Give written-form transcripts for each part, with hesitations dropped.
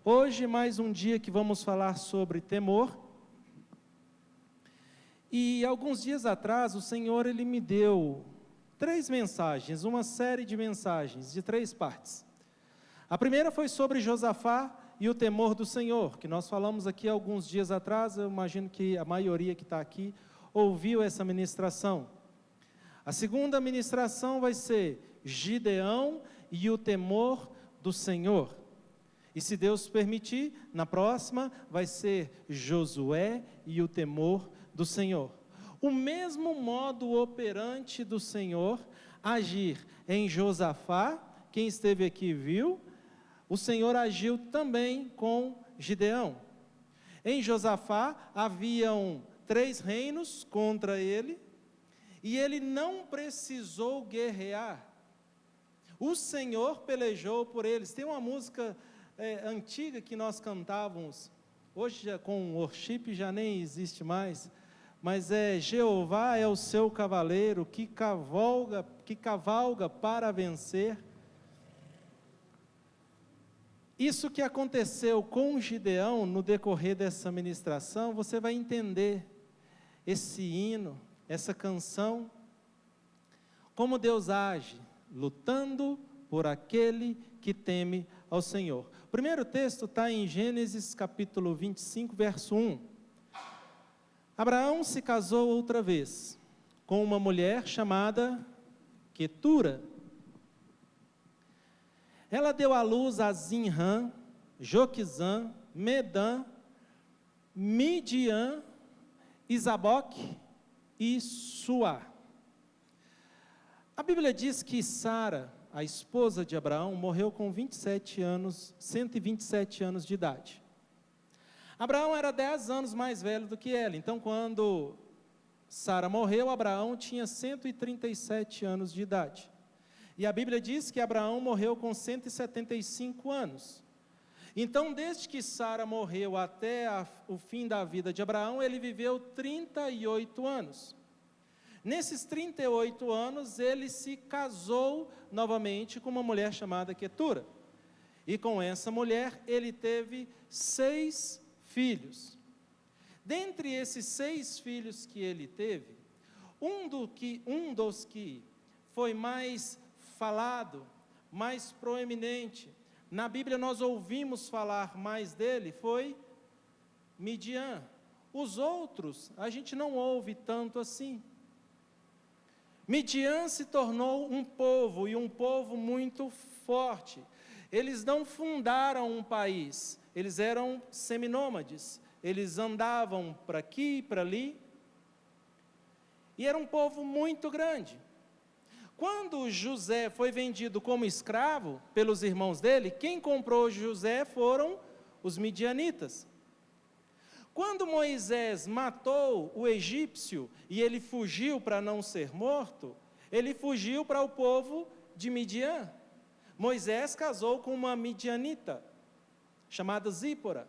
Hoje, mais um dia que vamos falar sobre temor. E alguns dias atrás, o Senhor, Ele me deu 3 mensagens, uma série de mensagens, de 3 partes. A primeira foi sobre Josafá e o temor do Senhor, que nós falamos aqui alguns dias atrás. Eu imagino que a maioria que está aqui ouviu essa ministração. A segunda ministração vai ser Gideão e o temor do Senhor. E se Deus permitir, na próxima vai ser Josué e o temor do Senhor. O mesmo modo operante do Senhor agir em Josafá, quem esteve aqui viu, o Senhor agiu também com Gideão. Em Josafá haviam 3 reinos contra ele, e ele não precisou guerrear. O Senhor pelejou por eles. Tem uma música antiga que nós cantávamos, hoje já, com o worship já nem existe mais, mas Jeová é o seu cavaleiro que cavalga para vencer. Isso que aconteceu com Gideão no decorrer dessa ministração, você vai entender esse hino, essa canção, como Deus age, lutando por aquele que teme ao Senhor. O primeiro texto está em Gênesis capítulo 25, verso 1. Abraão se casou outra vez com uma mulher chamada Quetura. Ela deu à luz a Zinrã, Joquizã, Medã, Midian, Isaboque e Suá. A Bíblia diz que Sara, a esposa de Abraão, morreu com 127 anos de idade. Abraão era 10 anos mais velho do que ela, então quando Sara morreu, Abraão tinha 137 anos de idade. E a Bíblia diz que Abraão morreu com 175 anos. Então, desde que Sara morreu até o fim da vida de Abraão, ele viveu 38 anos. Nesses 38 anos, ele se casou novamente com uma mulher chamada Quetura. E com essa mulher, ele teve 6 filhos. Dentre esses 6 filhos que ele teve, um dos que foi mais falado, mais proeminente, na Bíblia nós ouvimos falar mais dele, foi Midian. Os outros, a gente não ouve tanto assim. Midian se tornou um povo, e um povo muito forte. Eles não fundaram um país, eles eram seminômades, eles andavam para aqui e para ali, e era um povo muito grande. Quando José foi vendido como escravo pelos irmãos dele, quem comprou José foram os midianitas. Quando Moisés matou o egípcio e ele fugiu para não ser morto, ele fugiu para o povo de Midian. Moisés casou com uma midianita, chamada Zípora.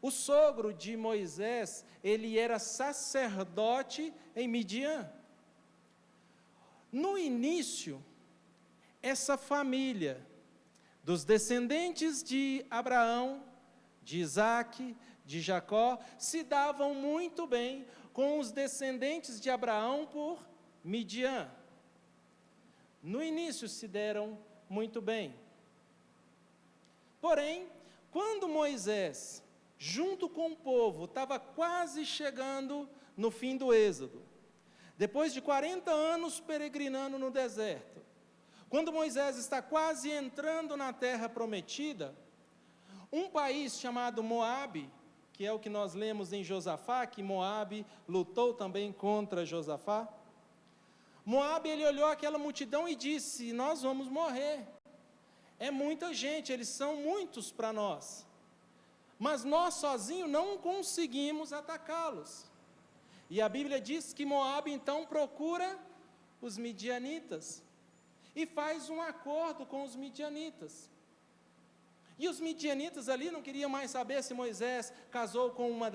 O sogro de Moisés, ele era sacerdote em Midian. No início, essa família dos descendentes de Abraão, de Isaque, de Jacó, se davam muito bem com os descendentes de Abraão por Midian. No início se deram muito bem. Porém, quando Moisés, junto com o povo, estava quase chegando no fim do Êxodo, depois de 40 anos peregrinando no deserto, quando Moisés está quase entrando na terra prometida, um país chamado Moabe, que é o que nós lemos em Josafá, que Moabe lutou também contra Josafá, Moabe, ele olhou aquela multidão e disse: nós vamos morrer, é muita gente, eles são muitos para nós, mas nós sozinhos não conseguimos atacá-los. E a Bíblia diz que Moabe então procura os midianitas e faz um acordo com os midianitas. E os midianitas ali não queriam mais saber se Moisés casou com uma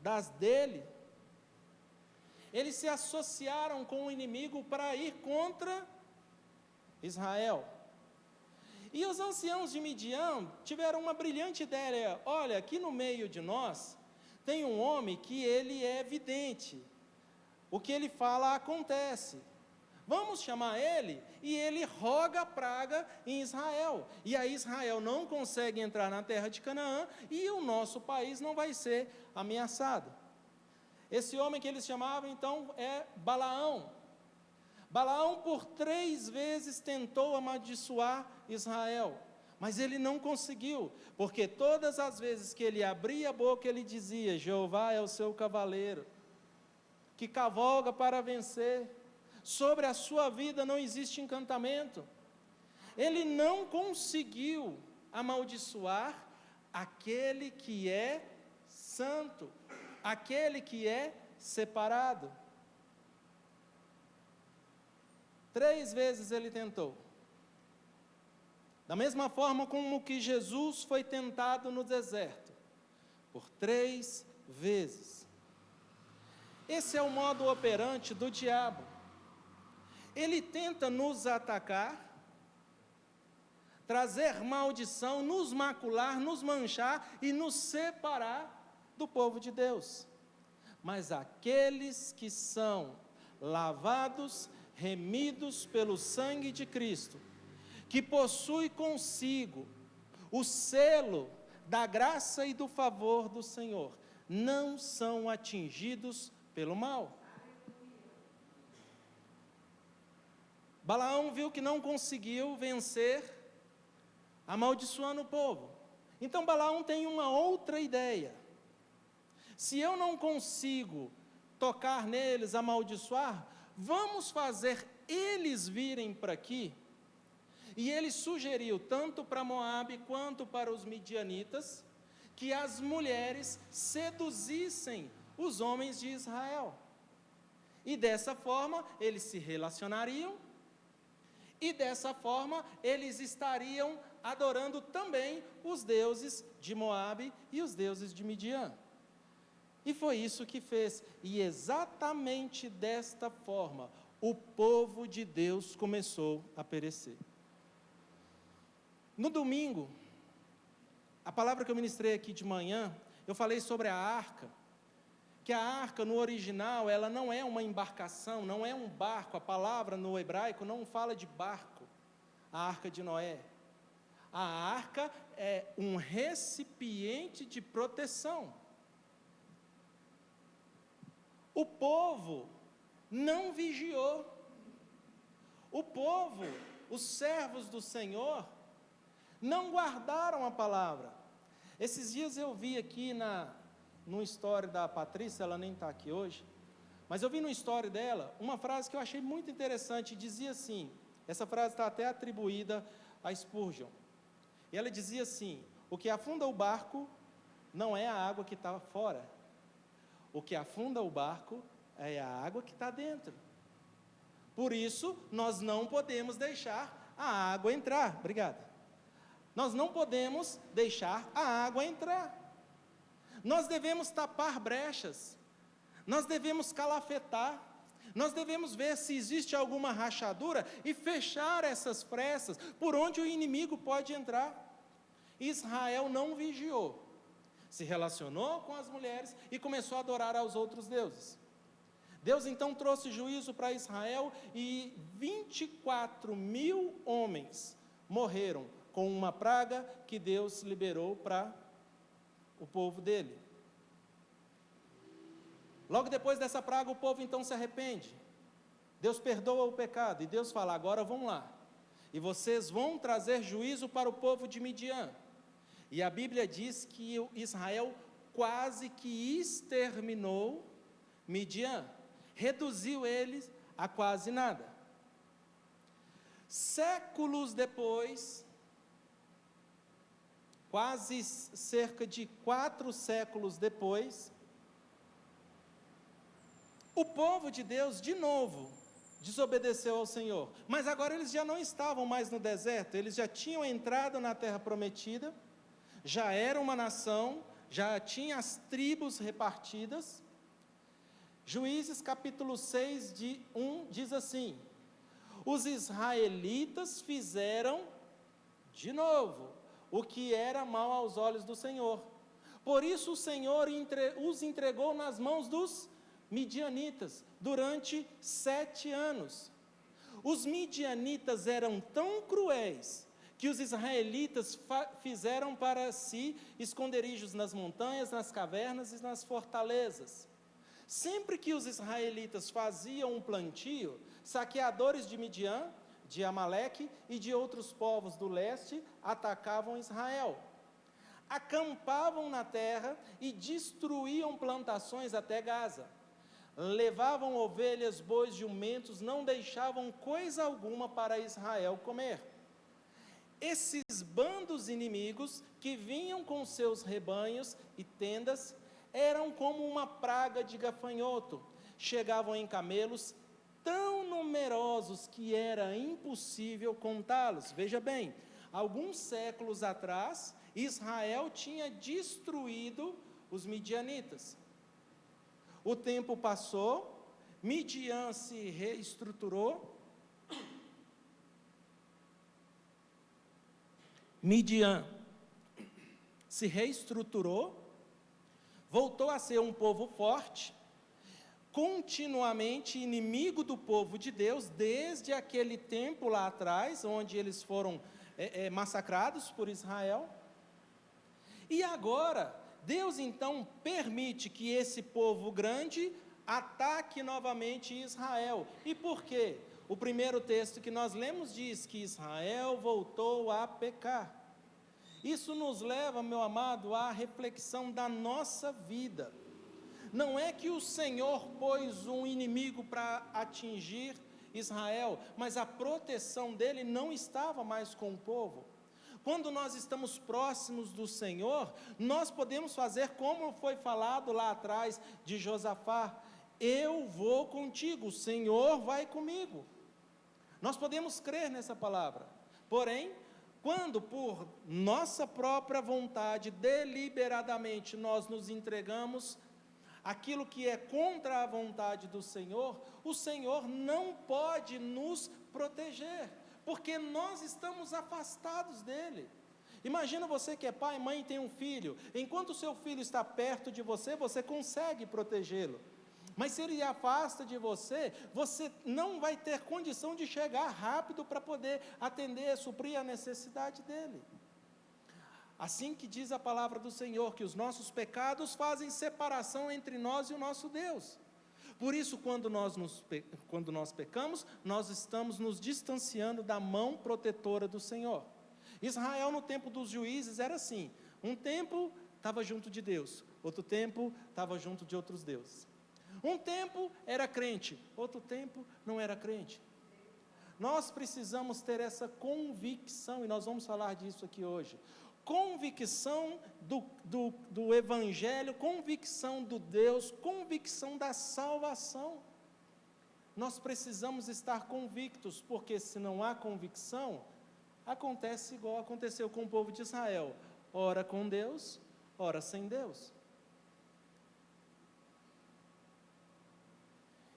das dele. Eles se associaram com o inimigo para ir contra Israel. E os anciãos de Midian tiveram uma brilhante ideia: olha, aqui no meio de nós tem um homem que ele é vidente, o que ele fala acontece. Vamos chamar ele, e ele roga a praga em Israel. E aí Israel não consegue entrar na terra de Canaã, e o nosso país não vai ser ameaçado. Esse homem que eles chamavam, então, é Balaão. Balaão por 3 vezes tentou amaldiçoar Israel, mas ele não conseguiu, porque todas as vezes que ele abria a boca, ele dizia: Jeová é o seu cavaleiro, que cavalga para vencer. Sobre a sua vida não existe encantamento. Ele não conseguiu amaldiçoar aquele que é santo, aquele que é separado. 3 vezes ele tentou. Da mesma forma como que Jesus foi tentado no deserto, por 3 vezes. Esse é o modo operante do diabo. Ele tenta nos atacar, trazer maldição, nos macular, nos manchar e nos separar do povo de Deus. Mas aqueles que são lavados, remidos pelo sangue de Cristo, que possui consigo o selo da graça e do favor do Senhor, não são atingidos pelo mal. Balaão viu que não conseguiu vencer, amaldiçoando o povo. Então Balaão tem uma outra ideia. Se eu não consigo tocar neles, amaldiçoar, vamos fazer eles virem para aqui. E ele sugeriu, tanto para Moabe quanto para os midianitas, que as mulheres seduzissem os homens de Israel. E dessa forma, eles se relacionariam, e dessa forma, eles estariam adorando também os deuses de Moabe e os deuses de Midian. E foi isso que fez. E exatamente desta forma, o povo de Deus começou a perecer. No domingo, a palavra que eu ministrei aqui de manhã, eu falei sobre a arca, que a arca no original, ela não é uma embarcação, não é um barco. A palavra no hebraico não fala de barco, a arca de Noé. A arca é um recipiente de proteção. O povo não vigiou. O povo, os servos do Senhor, não guardaram a palavra. Esses dias eu vi aqui no story da Patrícia, ela nem está aqui hoje, mas eu vi no story dela uma frase que eu achei muito interessante. Dizia assim, essa frase está até atribuída a Spurgeon, e ela dizia assim: o que afunda o barco não é a água que está fora, o que afunda o barco é a água que está dentro. Por isso, nós não podemos deixar a água entrar. Obrigado. Nós não podemos deixar a água entrar. Nós devemos tapar brechas, nós devemos calafetar, nós devemos ver se existe alguma rachadura e fechar essas frestas por onde o inimigo pode entrar. Israel não vigiou, se relacionou com as mulheres e começou a adorar aos outros deuses. Deus então trouxe juízo para Israel e 24.000 homens morreram com uma praga que Deus liberou para o povo dele. Logo depois dessa praga, o povo então se arrepende. Deus perdoa o pecado e Deus fala: agora vão lá, e vocês vão trazer juízo para o povo de Midian. E a Bíblia diz que Israel quase que exterminou Midian, reduziu eles a quase nada. Séculos depois, quase cerca de 4 séculos depois, o povo de Deus, de novo, desobedeceu ao Senhor. Mas agora eles já não estavam mais no deserto, eles já tinham entrado na terra prometida, já era uma nação, já tinha as tribos repartidas. Juízes capítulo 6, de 1, diz assim: os israelitas fizeram De novo, o que era mal aos olhos do Senhor. Por isso o Senhor os entregou nas mãos dos midianitas durante 7 anos. Os midianitas eram tão cruéis que os israelitas fizeram para si esconderijos nas montanhas, nas cavernas e nas fortalezas. Sempre que os israelitas faziam um plantio, saqueadores de Midian, de Amaleque e de outros povos do leste atacavam Israel. Acampavam na terra e destruíam plantações até Gaza. Levavam ovelhas, bois, jumentos, não deixavam coisa alguma para Israel comer. Esses bandos inimigos que vinham com seus rebanhos e tendas eram como uma praga de gafanhoto. Chegavam em camelos tão numerosos que era impossível contá-los. Veja bem, alguns séculos atrás, Israel tinha destruído os midianitas. O tempo passou, Midian se reestruturou. Midian se reestruturou, voltou a ser um povo forte, continuamente inimigo do povo de Deus, desde aquele tempo lá atrás, onde eles foram massacrados por Israel. E agora, Deus então permite que esse povo grande ataque novamente Israel. E por quê? O primeiro texto que nós lemos diz que Israel voltou a pecar. Isso nos leva, meu amado, à reflexão da nossa vida. Não é que o Senhor pôs um inimigo para atingir Israel, mas a proteção dele não estava mais com o povo. Quando nós estamos próximos do Senhor, nós podemos fazer como foi falado lá atrás de Josafá: eu vou contigo, o Senhor vai comigo. Nós podemos crer nessa palavra. Porém, quando por nossa própria vontade, deliberadamente, nós nos entregamos aquilo que é contra a vontade do Senhor, o Senhor não pode nos proteger, porque nós estamos afastados dele. Imagina você que é pai, mãe e tem um filho. Enquanto o seu filho está perto de você, você consegue protegê-lo. Mas se ele afasta de você, você não vai ter condição de chegar rápido para poder atender, suprir a necessidade dele. Assim que diz a palavra do Senhor, que os nossos pecados fazem separação entre nós e o nosso Deus. Por isso, quando nós pecamos, nós estamos nos distanciando da mão protetora do Senhor. Israel, no tempo dos juízes, era assim: um tempo estava junto de Deus, outro tempo estava junto de outros deuses. Um tempo era crente, outro tempo não era crente. Nós precisamos ter essa convicção, e nós vamos falar disso aqui hoje. Convicção do Evangelho, convicção do Deus, convicção da salvação. Nós precisamos estar convictos, porque se não há convicção, acontece igual aconteceu com o povo de Israel: ora com Deus, ora sem Deus.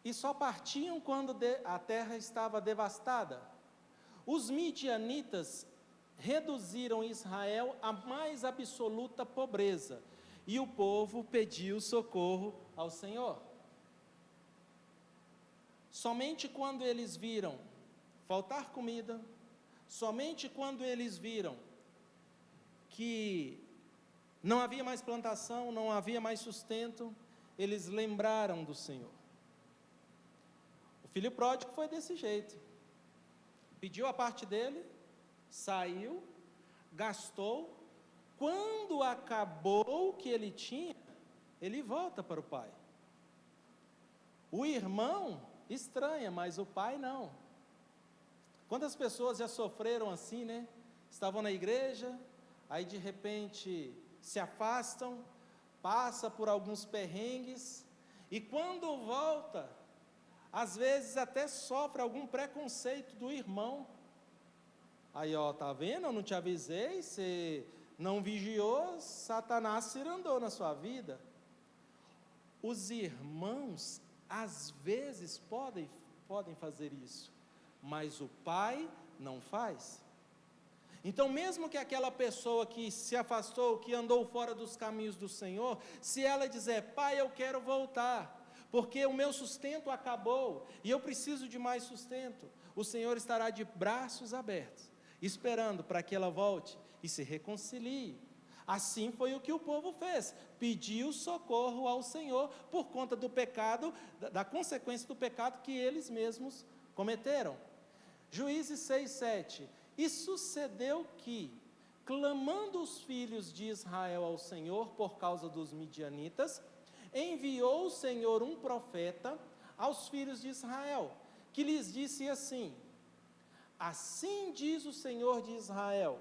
E só partiam quando a terra estava devastada. Os midianitas reduziram Israel à mais absoluta pobreza, e o povo pediu socorro ao Senhor. Somente quando eles viram faltar comida, somente quando eles viram que não havia mais plantação, não havia mais sustento, eles lembraram do Senhor. O filho pródigo foi desse jeito: pediu a parte dele, saiu, gastou. Quando acabou o que ele tinha, ele volta para o pai. O irmão estranha, mas o pai não. Quantas pessoas já sofreram assim, né? Estavam na igreja, aí de repente se afastam, passa por alguns perrengues, e quando volta, às vezes até sofre algum preconceito do irmão. Aí, ó, tá vendo? Eu não te avisei, você não vigiou, Satanás cirandou na sua vida. Os irmãos, às vezes, podem fazer isso, mas o pai não faz. Então, mesmo que aquela pessoa que se afastou, que andou fora dos caminhos do Senhor, se ela dizer: pai, eu quero voltar, porque o meu sustento acabou, e eu preciso de mais sustento, o Senhor estará de braços abertos, esperando para que ela volte e se reconcilie. Assim foi o que o povo fez, pediu socorro ao Senhor, por conta do pecado, da consequência do pecado que eles mesmos cometeram. Juízes 6:7, e sucedeu que, clamando os filhos de Israel ao Senhor por causa dos midianitas, enviou o Senhor um profeta aos filhos de Israel, que lhes disse assim: assim diz o Senhor de Israel,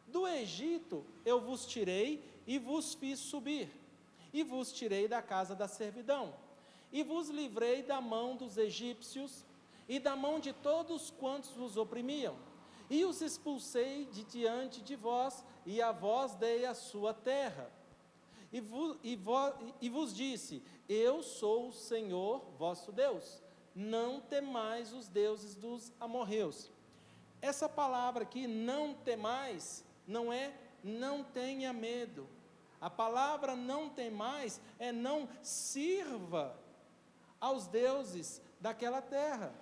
do Egito eu vos tirei e vos fiz subir, e vos tirei da casa da servidão, e vos livrei da mão dos egípcios, e da mão de todos quantos vos oprimiam, e os expulsei de diante de vós, e a vós dei a sua terra, e vos disse: eu sou o Senhor vosso Deus, não temais os deuses dos amorreus. Essa palavra aqui, não temais, não é não tenha medo. A palavra não temais é não sirva aos deuses daquela terra.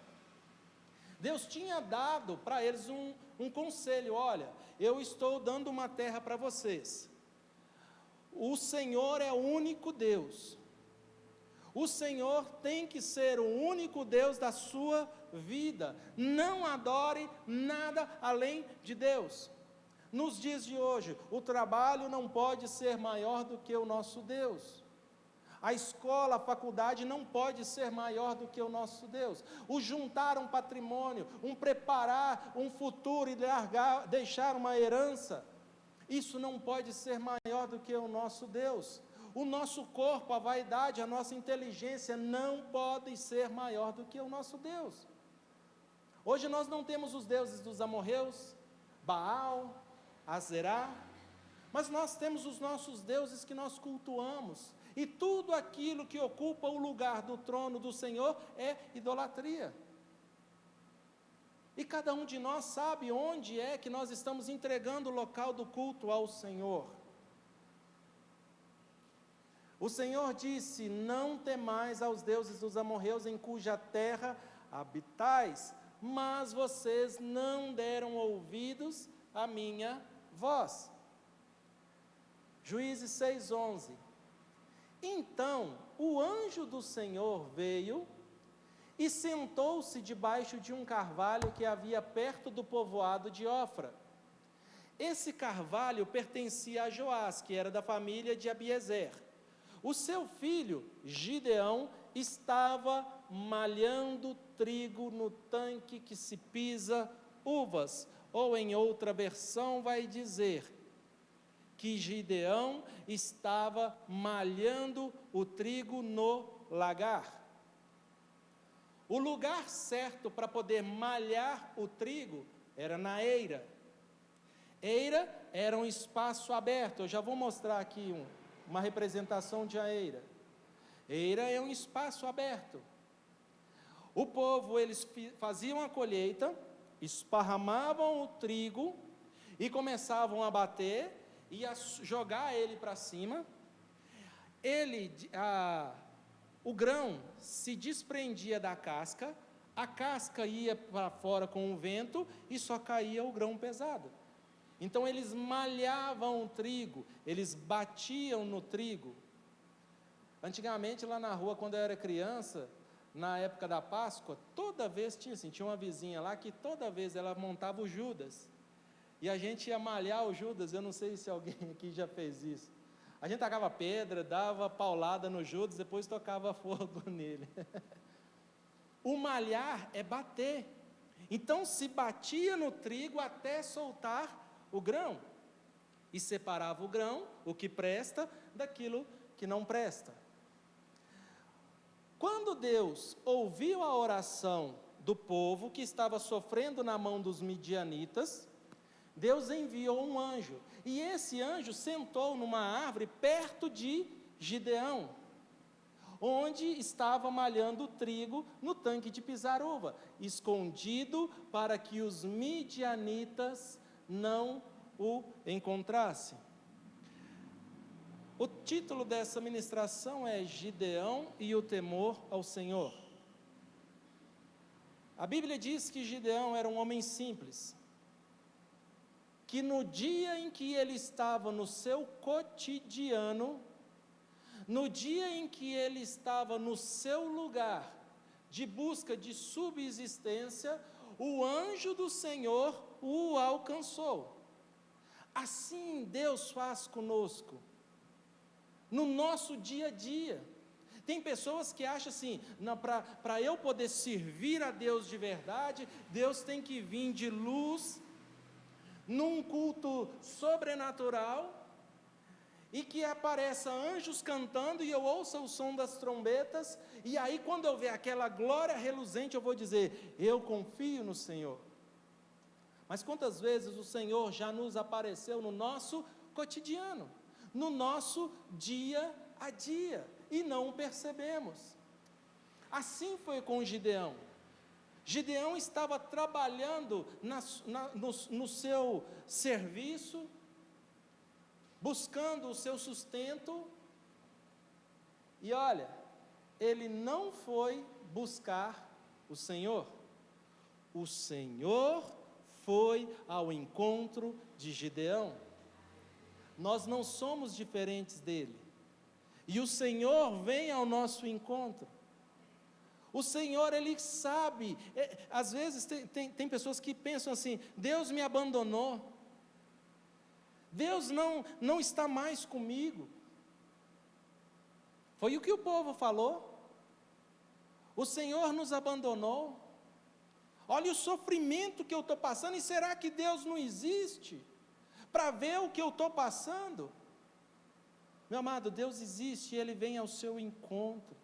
Deus tinha dado para eles um conselho: olha, eu estou dando uma terra para vocês, o Senhor é o único Deus, o Senhor tem que ser o único Deus da sua vida, não adore nada além de Deus. Nos dias de hoje, o trabalho não pode ser maior do que o nosso Deus, a escola, a faculdade não pode ser maior do que o nosso Deus, o juntar um patrimônio, preparar um futuro e deixar uma herança, isso não pode ser maior do que o nosso Deus. O nosso corpo, a vaidade, a nossa inteligência não podem ser maior do que o nosso Deus. Hoje nós não temos os deuses dos amorreus, Baal, Azerá, mas nós temos os nossos deuses que nós cultuamos, e tudo aquilo que ocupa o lugar do trono do Senhor é idolatria. E cada um de nós sabe onde é que nós estamos entregando o local do culto ao Senhor. O Senhor disse: não temais aos deuses dos amorreus em cuja terra habitais, mas vocês não deram ouvidos à minha voz. Juízes 6:11. Então o anjo do Senhor veio e sentou-se debaixo de um carvalho que havia perto do povoado de Ofra. Esse carvalho pertencia a Joás, que era da família de Abiezer. O seu filho, Gideão, estava malhando trigo no tanque que se pisa uvas, ou em outra versão vai dizer que Gideão estava malhando o trigo no lagar. O lugar certo para poder malhar o trigo era na eira. Eira era um espaço aberto. Eu já vou mostrar aqui uma representação de a eira. Eira é um espaço aberto. O povo, eles faziam a colheita, esparramavam o trigo e começavam a bater e a jogar ele para cima. O grão se desprendia da casca, a casca ia para fora com o vento e só caía o grão pesado. Então eles malhavam o trigo, eles batiam no trigo. Antigamente lá na rua, quando eu era criança, na época da Páscoa, toda vez tinha uma vizinha lá que toda vez ela montava o Judas, e a gente ia malhar o Judas. Eu não sei se alguém aqui já fez isso. A gente tacava pedra, dava paulada no Judas, depois tocava fogo nele. O malhar é bater. Então se batia no trigo até soltar o grão, e separava o grão, o que presta, daquilo que não presta. Quando Deus ouviu a oração do povo que estava sofrendo na mão dos midianitas, Deus enviou um anjo, e esse anjo sentou numa árvore perto de Gideão, onde estava malhando o trigo no tanque de pisar uva, escondido para que os midianitas não o encontrassem. O título dessa ministração é Gideão e o temor ao Senhor. A Bíblia diz que Gideão era um homem simples, que no dia em que ele estava no seu cotidiano, no dia em que ele estava no seu lugar de busca de subsistência, o anjo do Senhor o alcançou. Assim Deus faz conosco, no nosso dia a dia. Tem pessoas que acham assim, para eu poder servir a Deus de verdade, Deus tem que vir de luz, num culto sobrenatural, e que apareça anjos cantando, e eu ouça o som das trombetas, e aí quando eu ver aquela glória reluzente, eu vou dizer, eu confio no Senhor. Mas quantas vezes o Senhor já nos apareceu no nosso cotidiano, no nosso dia a dia, e não o percebemos. Assim foi com Gideão. Gideão estava trabalhando no seu serviço, buscando o seu sustento, e olha, ele não foi buscar o Senhor foi ao encontro de Gideão. Nós não somos diferentes dele, e o Senhor vem ao nosso encontro. O Senhor, Ele sabe, às vezes tem pessoas que pensam assim, Deus me abandonou, Deus não está mais comigo. Foi o que o povo falou, o Senhor nos abandonou, olha o sofrimento que eu estou passando, e será que Deus não existe para ver o que eu estou passando? Meu amado, Deus existe, e Ele vem ao seu encontro,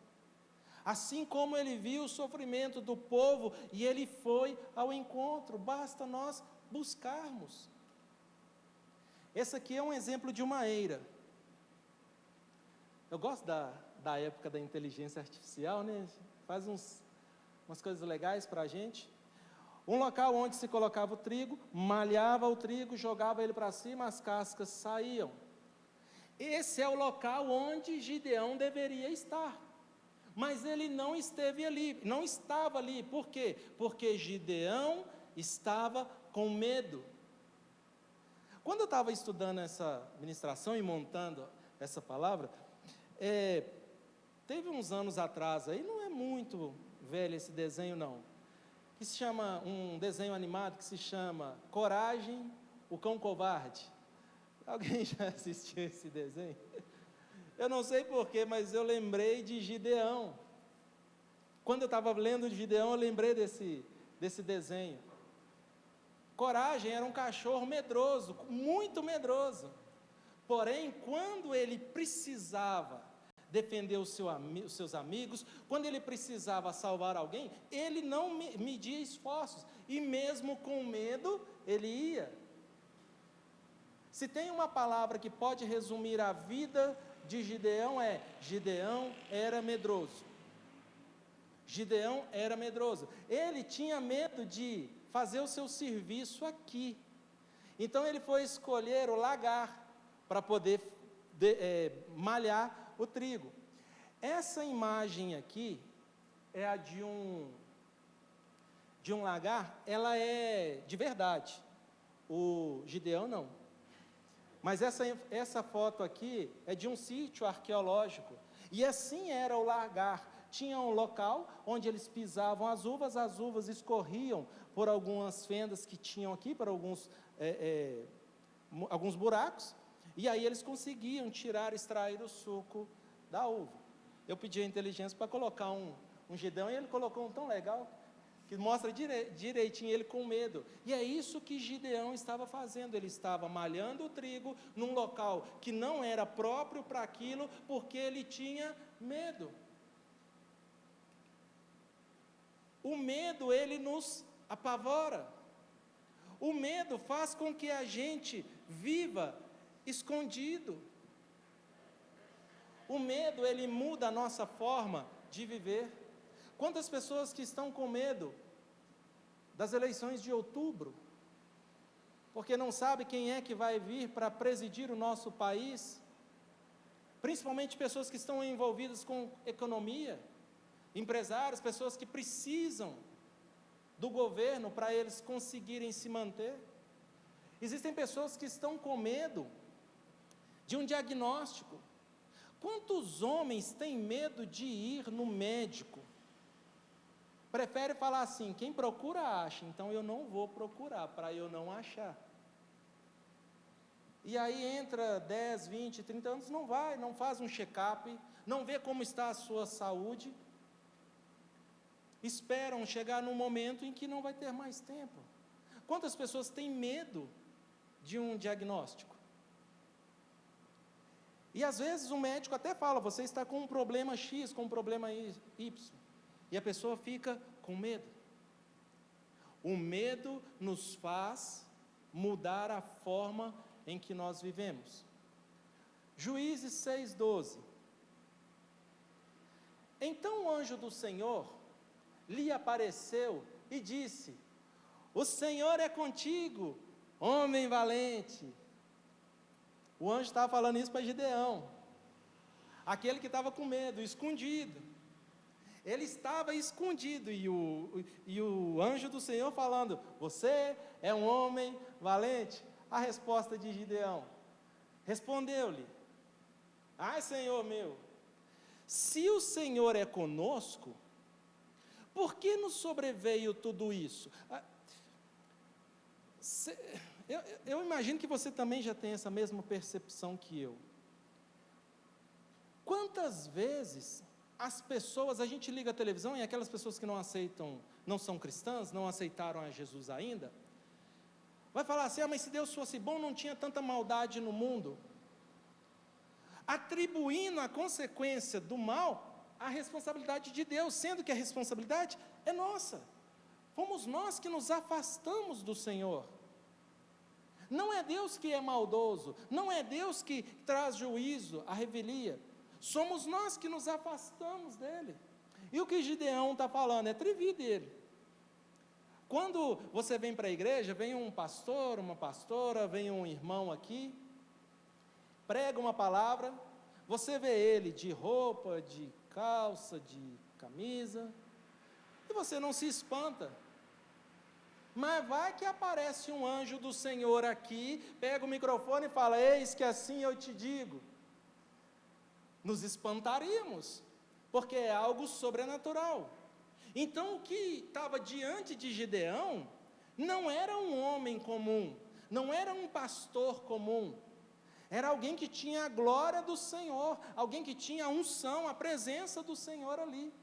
assim como Ele viu o sofrimento do povo, e Ele foi ao encontro, basta nós buscarmos. Esse aqui é um exemplo de uma eira. Eu gosto da época da inteligência artificial, né? Faz umas coisas legais para a gente. Um local onde se colocava o trigo, malhava o trigo, jogava ele para cima, as cascas saíam. Esse é o local onde Gideão deveria estar, mas ele não esteve ali, não estava ali. Por quê? Porque Gideão estava com medo. Quando eu estava estudando essa ministração e montando essa palavra, teve uns anos atrás, aí não é muito velho esse desenho não, que se chama, um desenho animado que se chama Coragem, o Cão Covarde. Alguém já assistiu esse desenho? Eu não sei porquê, mas eu lembrei de Gideão. Quando eu estava lendo Gideão, eu lembrei desse desenho. Coragem era um cachorro medroso, muito medroso. Porém, quando ele precisava defender os seus amigos, quando ele precisava salvar alguém, ele não media esforços, e mesmo com medo, ele ia. Se tem uma palavra que pode resumir a vida de Gideão, Gideão era medroso. Gideão era medroso. Ele tinha medo de fazer o seu serviço aqui. Então ele foi escolher o lagar para poder malhar o trigo. Essa imagem aqui é a de um lagar, ela é de verdade. O Gideão não. Mas essa foto aqui é de um sítio arqueológico, e assim era o lagar. Tinha um local onde eles pisavam as uvas escorriam por algumas fendas que tinham aqui, por alguns buracos, e aí eles conseguiam extrair o suco da uva. Eu pedi a inteligência para colocar um Gideão, e ele colocou um tão legal, que mostra direitinho ele com medo. E é isso que Gideão estava fazendo, ele estava malhando o trigo num local que não era próprio para aquilo, porque ele tinha medo. O medo, ele nos apavora. O medo faz com que a gente viva escondido. O medo, ele muda a nossa forma de viver. Quantas pessoas que estão com medo das eleições de outubro? porque não sabe quem é que vai vir para presidir o nosso país, principalmente pessoas que estão envolvidas com economia, empresários, pessoas que precisam do governo para eles conseguirem se manter. Existem pessoas que estão com medo de um diagnóstico. Quantos homens têm medo de ir no médico? Prefere falar assim: quem procura acha, então eu não vou procurar, para eu não achar. E aí entra 10, 20, 30 anos, não vai, não faz um check-up, não vê como está a sua saúde, esperam chegar num momento em que não vai ter mais tempo. Quantas pessoas têm medo de um diagnóstico? E às vezes o médico até fala: você está com um problema X, com um problema Y, e a pessoa fica com medo. O medo nos faz mudar a forma em que nós vivemos. Juízes 6:12. Então o anjo do Senhor lhe apareceu e disse: o Senhor é contigo, homem valente. O anjo estava falando isso para Gideão, aquele que estava com medo, escondido. Ele estava escondido, e o anjo do Senhor falando: você é um homem valente. A resposta de Gideão: respondeu-lhe: ai, Senhor meu, se o Senhor é conosco, por que nos sobreveio tudo isso? Eu imagino que você também já tem essa mesma percepção que eu. Quantas vezes as pessoas, a gente liga a televisão e aquelas pessoas que não aceitam, não são cristãs, não aceitaram a Jesus ainda, vai falar assim: mas se Deus fosse bom, não tinha tanta maldade no mundo, atribuindo a consequência do mal à responsabilidade de Deus, sendo que a responsabilidade é nossa. Fomos nós que nos afastamos do Senhor. Não é Deus que é maldoso, não é Deus que traz juízo, a revelia, somos nós que nos afastamos dele. E o que Gideão está falando é trivi dele. Quando você vem para a igreja, vem um pastor, uma pastora, vem um irmão aqui, prega uma palavra, você vê ele de roupa, de calça, de camisa, e você não se espanta. Mas vai que aparece um anjo do Senhor aqui, pega o microfone e fala: eis que assim eu te digo. Nos espantaríamos, porque é algo sobrenatural. Então o que estava diante de Gideão não era um homem comum, não era um pastor comum, era alguém que tinha a glória do Senhor, alguém que tinha a unção, a presença do Senhor ali.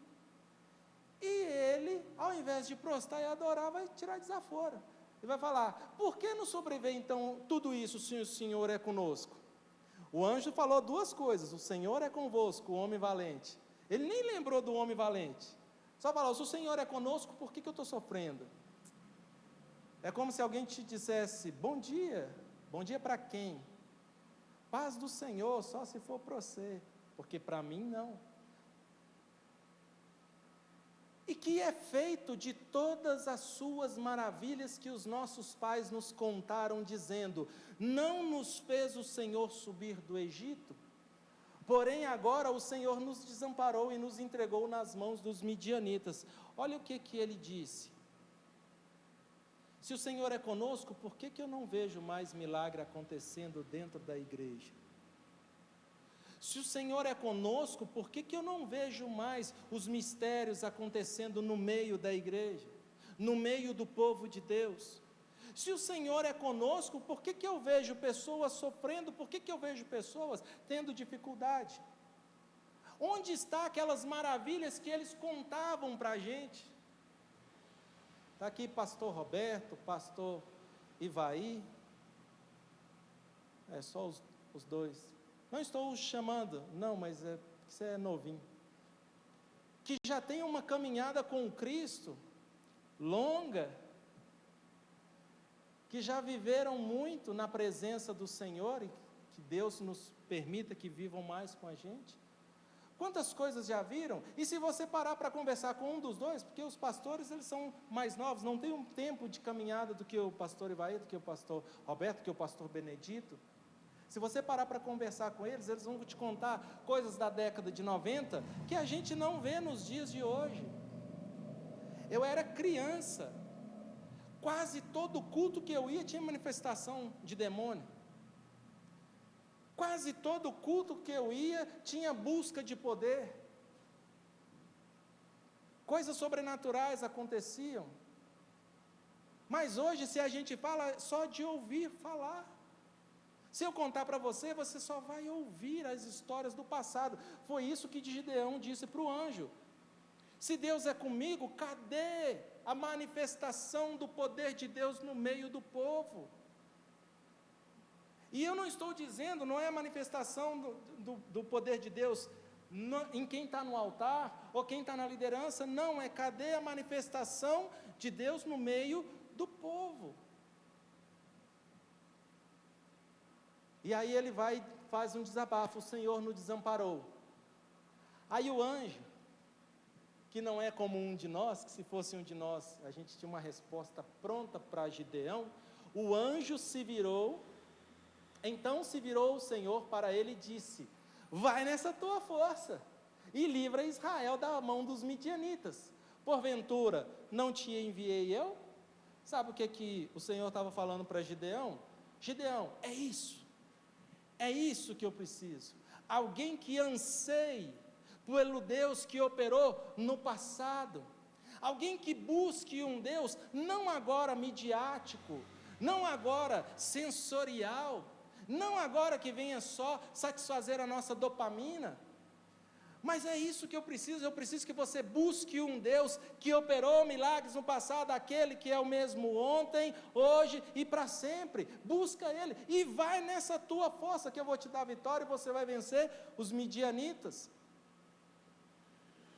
E ele, ao invés de prostrar e adorar, vai tirar desaforo. Ele vai falar: por que nos sobreveio então tudo isso, se o Senhor é conosco? O anjo falou duas coisas: o Senhor é convosco, o homem valente. Ele nem lembrou do homem valente, só falou: se o Senhor é conosco, por que eu estou sofrendo? É como se alguém te dissesse: bom dia para quem? Paz do Senhor, só se for para você, porque para mim não. E que é feito de todas as suas maravilhas que os nossos pais nos contaram, dizendo: não nos fez o Senhor subir do Egito? Porém agora o Senhor nos desamparou e nos entregou nas mãos dos midianitas. Olha o que ele disse: se o Senhor é conosco, por que eu não vejo mais milagre acontecendo dentro da igreja? Se o Senhor é conosco, por que eu não vejo mais os mistérios acontecendo no meio da igreja, no meio do povo de Deus? Se o Senhor é conosco, por que eu vejo pessoas sofrendo, por que eu vejo pessoas tendo dificuldade? Onde estão aquelas maravilhas que eles contavam para a gente? Está aqui pastor Roberto, pastor Ivaí, só os dois. Não estou os chamando, não, mas você é novinho, que já tem uma caminhada com Cristo, longa, que já viveram muito na presença do Senhor, e que Deus nos permita que vivam mais com a gente. Quantas coisas já viram? E se você parar para conversar com um dos dois, porque os pastores eles são mais novos, não tem um tempo de caminhada do que o pastor Ivaí, do que o pastor Roberto, do que o pastor Benedito. Se você parar para conversar com eles, eles vão te contar coisas da década de 90 que a gente não vê nos dias de hoje. Eu era criança, quase todo culto que eu ia tinha manifestação de demônio. Quase todo culto que eu ia tinha busca de poder. Coisas sobrenaturais aconteciam. Mas hoje, se a gente fala, é só de ouvir falar. Se eu contar para você, você só vai ouvir as histórias do passado. Foi isso que Gideão disse para o anjo. Se Deus é comigo, cadê a manifestação do poder de Deus no meio do povo? E eu não estou dizendo, não é a manifestação do poder de Deus em quem está no altar, ou quem está na liderança, não, é cadê a manifestação de Deus no meio do povo? E aí ele faz um desabafo, o Senhor nos desamparou. Aí o anjo, que não é como um de nós, que se fosse um de nós, a gente tinha uma resposta pronta para Gideão, o anjo se virou. Então se virou o Senhor para ele e disse: vai nessa tua força, e livra Israel da mão dos midianitas. Porventura, não te enviei eu? Sabe o que o Senhor estava falando para Gideão? Gideão, é isso que eu preciso. Alguém que anseie pelo Deus que operou no passado. Alguém que busque um Deus, não agora midiático, não agora sensorial, não agora que venha só satisfazer a nossa dopamina, mas é isso que eu preciso que você busque um Deus que operou milagres no passado, aquele que é o mesmo ontem, hoje e para sempre. Busca Ele e vai nessa tua força que eu vou te dar a vitória e você vai vencer os midianitas.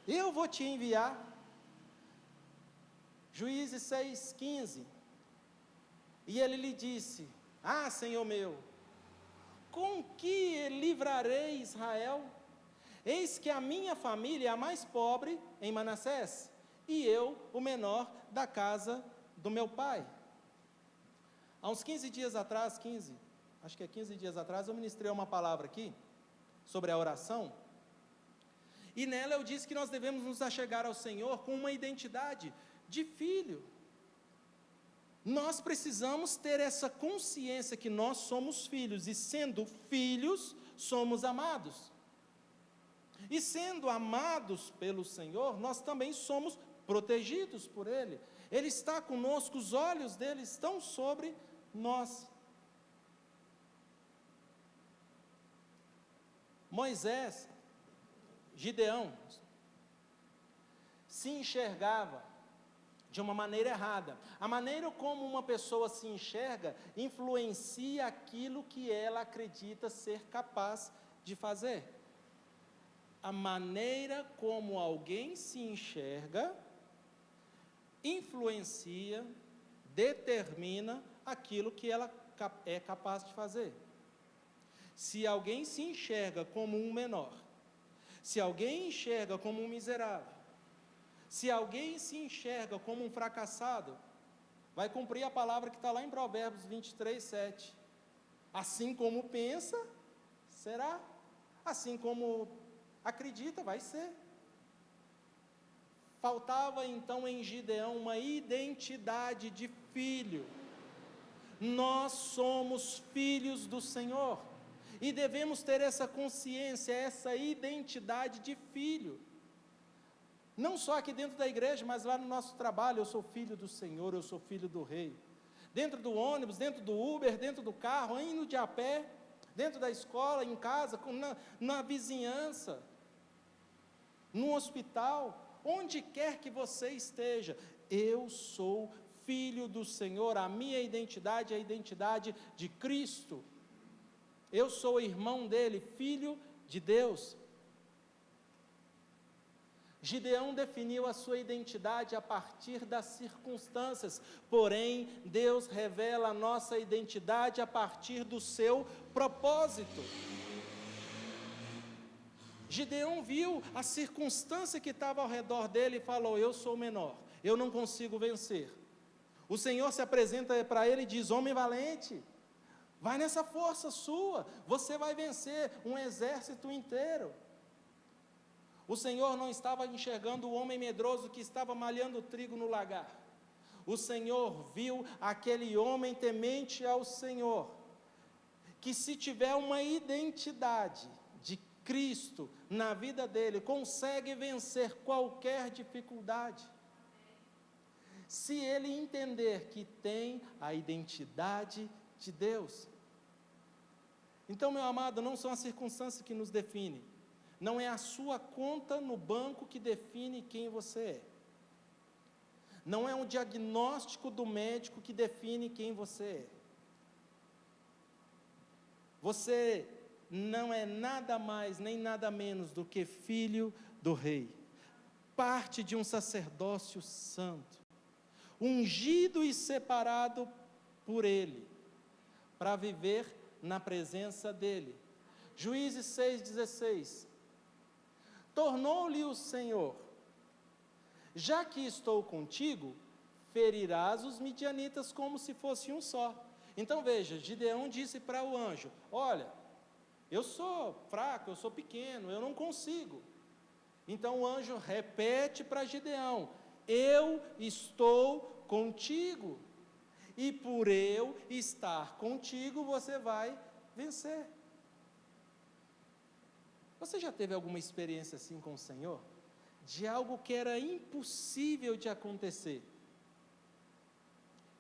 Eu vou te enviar. Juízes 6:15. E ele lhe disse: ah, Senhor meu, com que livrarei Israel? Eis que a minha família é a mais pobre em Manassés, e eu o menor da casa do meu pai. Há uns 15 dias atrás, 15 dias atrás, eu ministrei uma palavra aqui, sobre a oração, e nela eu disse que nós devemos nos achegar ao Senhor com uma identidade de filho. Nós precisamos ter essa consciência que nós somos filhos, e sendo filhos, somos amados. E sendo amados pelo Senhor, nós também somos protegidos por Ele. Ele está conosco, os olhos dele estão sobre nós. Moisés, Gideão, se enxergava de uma maneira errada. A maneira como uma pessoa se enxerga influencia aquilo que ela acredita ser capaz de fazer. A maneira como alguém se enxerga influencia, determina aquilo que ela é capaz de fazer. Se alguém se enxerga como um menor, se alguém enxerga como um miserável, se alguém se enxerga como um fracassado, vai cumprir a palavra que está lá em Provérbios 23:7. Assim como pensa, será. Assim como acredita, vai ser. Faltava então em Gideão uma identidade de filho. Nós somos filhos do Senhor, e devemos ter essa consciência, essa identidade de filho. Não só aqui dentro da igreja, mas lá no nosso trabalho, eu sou filho do Senhor, eu sou filho do Rei. Dentro do ônibus, dentro do Uber, dentro do carro, indo de a pé, dentro da escola, em casa, na vizinhança, no hospital, onde quer que você esteja, eu sou filho do Senhor, a minha identidade é a identidade de Cristo. Eu sou irmão dele, filho de Deus. Gideão definiu a sua identidade a partir das circunstâncias, porém, Deus revela a nossa identidade a partir do seu propósito. Gideão viu a circunstância que estava ao redor dele e falou: eu sou menor, eu não consigo vencer. O Senhor se apresenta para ele e diz: homem valente, vai nessa força sua, você vai vencer um exército inteiro. O Senhor não estava enxergando o homem medroso que estava malhando trigo no lagar. O Senhor viu aquele homem temente ao Senhor, que se tiver uma identidade de Cristo na vida dele, consegue vencer qualquer dificuldade. Se ele entender que tem a identidade de Deus. Então, meu amado, não são as circunstâncias que nos definem, não é a sua conta no banco que define quem você é, não é um diagnóstico do médico que define quem você é. Você não é nada mais nem nada menos do que filho do rei, parte de um sacerdócio santo, ungido e separado por ele, para viver na presença dele. Juízes 6,16, tornou-lhe o Senhor: já que estou contigo, ferirás os midianitas como se fosse um só. Então veja, Gideão disse para o anjo: olha, eu sou fraco, eu sou pequeno, eu não consigo. Então o anjo repete para Gideão: eu estou contigo, e por eu estar contigo, você vai vencer. Você já teve alguma experiência assim com o Senhor? De algo que era impossível de acontecer?